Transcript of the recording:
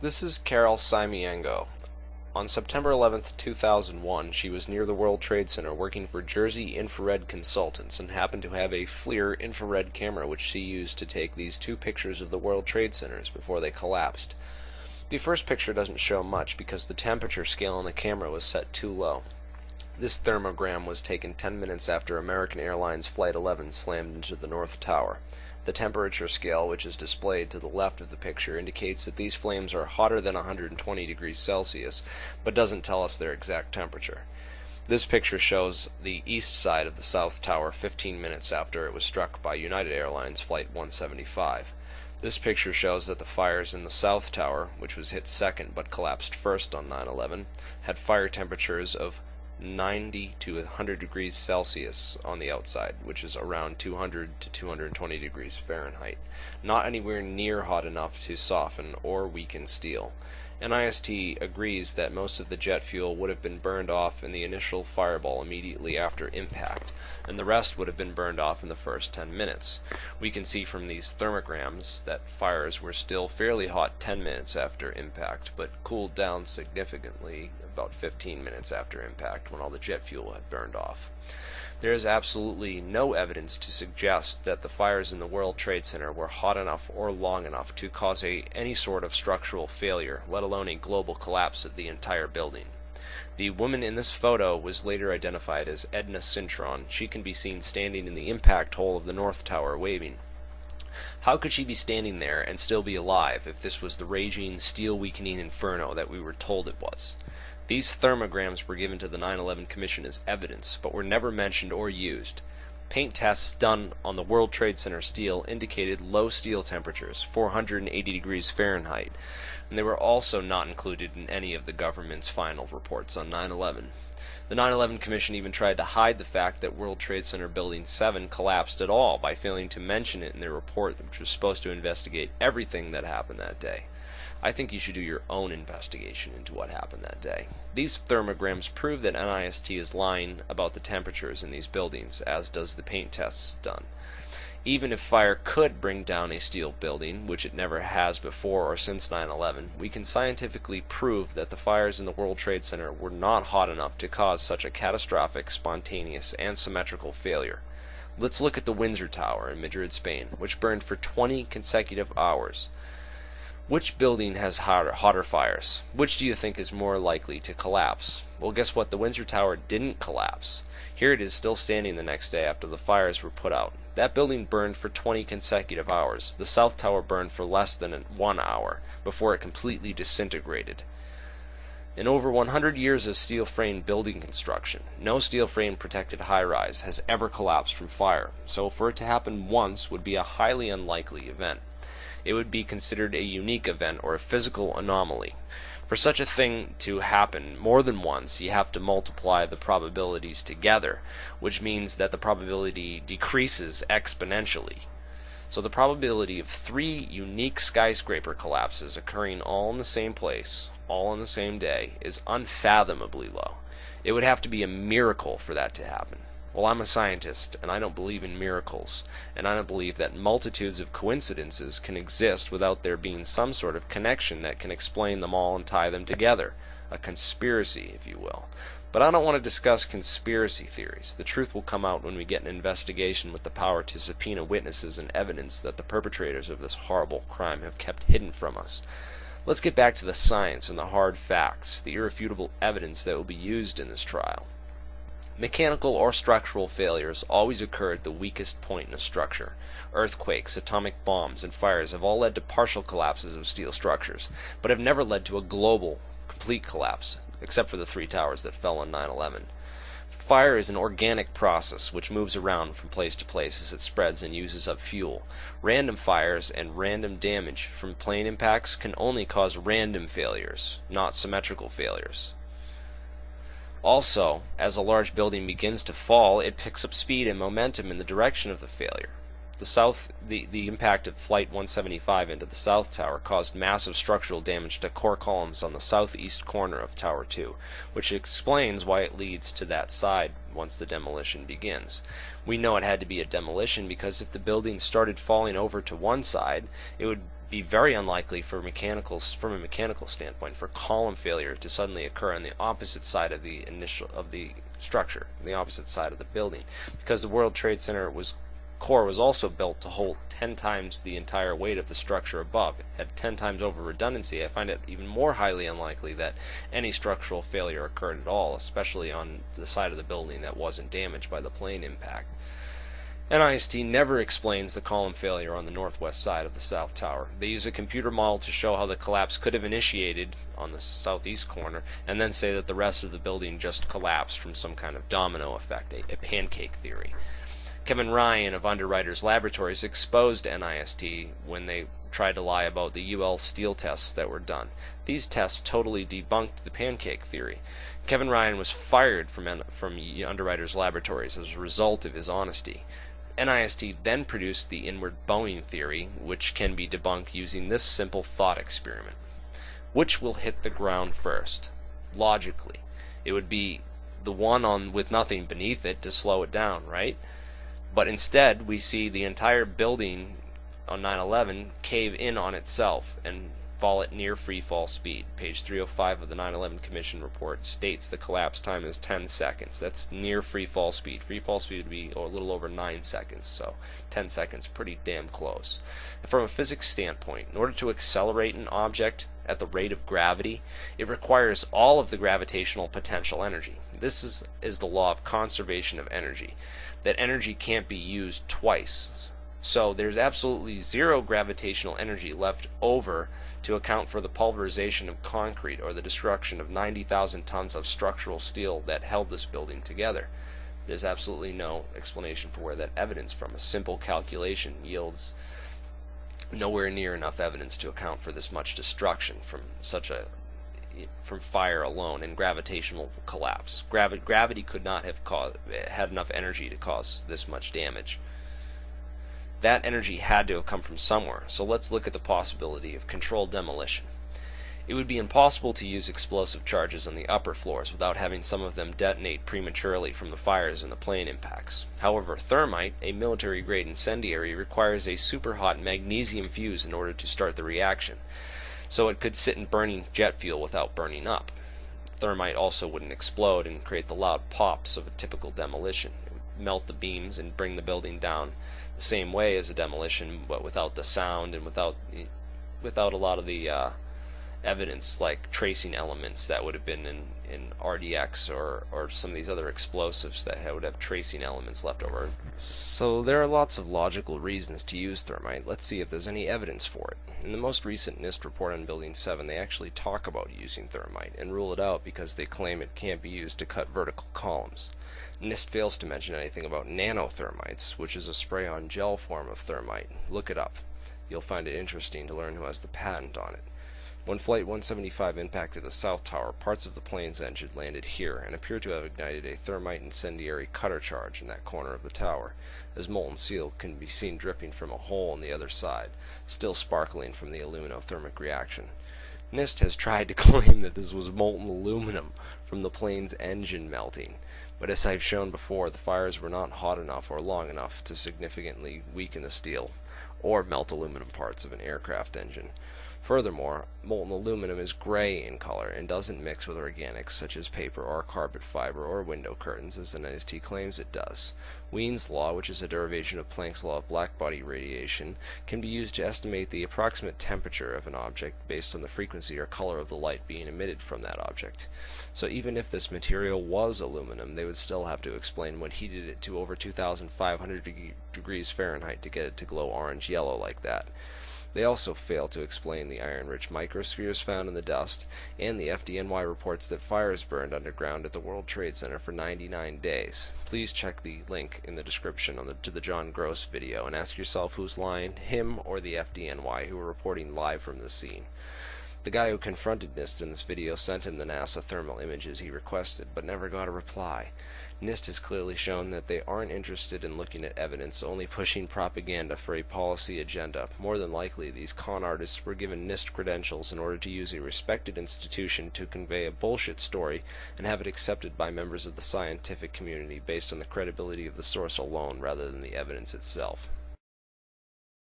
This is Carol Simiengo. On September 11th, 2001, she was near the World Trade Center working for Jersey Infrared Consultants and happened to have a FLIR infrared camera which she used to take these two pictures of the World Trade Centers before they collapsed. The first picture doesn't show much because the temperature scale on the camera was set too low. This thermogram was taken 10 minutes after American Airlines Flight 11 slammed into the North Tower. The temperature scale, which is displayed to the left of the picture, indicates that these flames are hotter than 120 degrees Celsius, but doesn't tell us their exact temperature. This picture shows the east side of the South Tower 15 minutes after it was struck by United Airlines Flight 175. This picture shows that the fires in the South Tower, which was hit second but collapsed first on 9/11, had fire temperatures of 90 to 100 degrees Celsius on the outside, which is around 200 to 220 degrees Fahrenheit, not anywhere near hot enough to soften or weaken steel. NIST agrees that most of the jet fuel would have been burned off in the initial fireball immediately after impact, and the rest would have been burned off in the first 10 minutes. We can see from these thermograms that fires were still fairly hot 10 minutes after impact, but cooled down significantly about 15 minutes after impact when all the jet fuel had burned off. There is absolutely no evidence to suggest that the fires in the World Trade Center were hot enough or long enough to cause any sort of structural failure, let alone a global collapse of the entire building. The woman in this photo was later identified as Edna Cintron. She can be seen standing in the impact hole of the North Tower waving. How could she be standing there and still be alive if this was the raging, steel-weakening inferno that we were told it was? These thermograms were given to the 9/11 Commission as evidence, but were never mentioned or used. Paint tests done on the World Trade Center steel indicated low steel temperatures, 480 degrees Fahrenheit, and they were also not included in any of the government's final reports on 9/11. The 9/11 Commission even tried to hide the fact that World Trade Center Building 7 collapsed at all by failing to mention it in their report, which was supposed to investigate everything that happened that day. I think you should do your own investigation into what happened that day. These thermograms prove that NIST is lying about the temperatures in these buildings, as does the paint tests done. Even if fire could bring down a steel building, which it never has before or since 9/11, we can scientifically prove that the fires in the World Trade Center were not hot enough to cause such a catastrophic, spontaneous, and symmetrical failure. Let's look at the Windsor Tower in Madrid, Spain, which burned for 20 consecutive hours. Which building has hotter fires? Which do you think is more likely to collapse? Well, guess what? The Windsor Tower didn't collapse. Here it is still standing the next day after the fires were put out. That building burned for 20 consecutive hours. The South Tower burned for less than 1 hour before it completely disintegrated. In over 100 years of steel frame building construction, no steel frame protected high-rise has ever collapsed from fire, so for it to happen once would be a highly unlikely event. It would be considered a unique event or a physical anomaly. For such a thing to happen more than once, you have to multiply the probabilities together, which means that the probability decreases exponentially. So the probability of 3 unique skyscraper collapses occurring all in the same place, all on the same day, is unfathomably low. It would have to be a miracle for that to happen. Well, I'm a scientist, and I don't believe in miracles, and I don't believe that multitudes of coincidences can exist without there being some sort of connection that can explain them all and tie them together. A conspiracy, if you will. But I don't want to discuss conspiracy theories. The truth will come out when we get an investigation with the power to subpoena witnesses and evidence that the perpetrators of this horrible crime have kept hidden from us. Let's get back to the science and the hard facts, the irrefutable evidence that will be used in this trial. Mechanical or structural failures always occur at the weakest point in a structure. Earthquakes, atomic bombs, and fires have all led to partial collapses of steel structures, but have never led to a global, complete collapse, except for the 3 towers that fell on 9/11. Fire is an organic process which moves around from place to place as it spreads and uses up fuel. Random fires and random damage from plane impacts can only cause random failures, not symmetrical failures. Also, as a large building begins to fall, it picks up speed and momentum in the direction of the failure. The impact of Flight 175 into the South Tower caused massive structural damage to core columns on the southeast corner of Tower 2, which explains why it leads to that side once the demolition begins. We know it had to be a demolition because if the building started falling over to one side, it would be very unlikely from a mechanical standpoint for column failure to suddenly occur on the opposite side of the structure, the opposite side of the building, because the World Trade Center core was also built to hold 10 times the entire weight of the structure above. It had 10 times over redundancy. I find it even more highly unlikely that any structural failure occurred at all, especially on the side of the building that wasn't damaged by the plane impact. NIST never explains the column failure on the northwest side of the South Tower. They use a computer model to show how the collapse could have initiated on the southeast corner, and then say that the rest of the building just collapsed from some kind of domino effect, a pancake theory. Kevin Ryan of Underwriters Laboratories exposed NIST when they tried to lie about the UL steel tests that were done. These tests totally debunked the pancake theory. Kevin Ryan was fired from Underwriters Laboratories as a result of his honesty. NIST then produced the inward bowing theory, which can be debunked using this simple thought experiment. Which will hit the ground first? Logically, it would be the one with nothing beneath it to slow it down, right? But instead, we see the entire building on 9/11 cave in on itself and fall at near free fall speed. Page 305 of the 9/11 Commission report states the collapse time is 10 seconds. That's near free fall speed. Free fall speed would be a little over 9 seconds, so 10 seconds, pretty damn close. And from a physics standpoint, in order to accelerate an object at the rate of gravity, it requires all of the gravitational potential energy. This is the law of conservation of energy, that energy can't be used twice. So there's absolutely zero gravitational energy left over to account for the pulverization of concrete or the destruction of 90,000 tons of structural steel that held this building together. There's absolutely no explanation for where that evidence from. A simple calculation yields nowhere near enough evidence to account for this much destruction from fire alone and gravitational collapse. Gravity could not have had enough energy to cause this much damage. That energy had to have come from somewhere, so let's look at the possibility of controlled demolition. It would be impossible to use explosive charges on the upper floors without having some of them detonate prematurely from the fires and the plane impacts. However, thermite, a military-grade incendiary, requires a super-hot magnesium fuse in order to start the reaction, so it could sit in burning jet fuel without burning up. Thermite also wouldn't explode and create the loud pops of a typical demolition. It would melt the beams and bring the building down the same way as a demolition, but without the sound and without a lot of the evidence like tracing elements that would have been in RDX or some of these other explosives that would have tracing elements left over. So there are lots of logical reasons to use thermite. Let's see if there's any evidence for it. In the most recent NIST report on Building 7, they actually talk about using thermite and rule it out because they claim it can't be used to cut vertical columns. NIST fails to mention anything about nanothermites, which is a spray-on gel form of thermite. Look it up. You'll find it interesting to learn who has the patent on it. When Flight 175 impacted the South Tower, parts of the plane's engine landed here and appear to have ignited a thermite incendiary cutter charge in that corner of the tower, as molten steel can be seen dripping from a hole on the other side, still sparkling from the aluminothermic reaction. NIST has tried to claim that this was molten aluminum from the plane's engine melting, but as I've shown before, the fires were not hot enough or long enough to significantly weaken the steel or melt aluminum parts of an aircraft engine. Furthermore, molten aluminum is gray in color and doesn't mix with organics such as paper or carpet fiber or window curtains as the NIST claims it does. Wien's law, which is a derivation of Planck's law of blackbody radiation, can be used to estimate the approximate temperature of an object based on the frequency or color of the light being emitted from that object. So even if this material was aluminum, they would still have to explain what heated it to over 2,500 degrees Fahrenheit to get it to glow orange-yellow like that. They also fail to explain the iron-rich microspheres found in the dust, and the FDNY reports that fires burned underground at the World Trade Center for 99 days. Please check the link in the description to the John Gross video and ask yourself who's lying, him or the FDNY, who were reporting live from the scene. The guy who confronted NIST in this video sent him the NASA thermal images he requested, but never got a reply. NIST has clearly shown that they aren't interested in looking at evidence, only pushing propaganda for a policy agenda. More than likely, these con artists were given NIST credentials in order to use a respected institution to convey a bullshit story and have it accepted by members of the scientific community based on the credibility of the source alone rather than the evidence itself.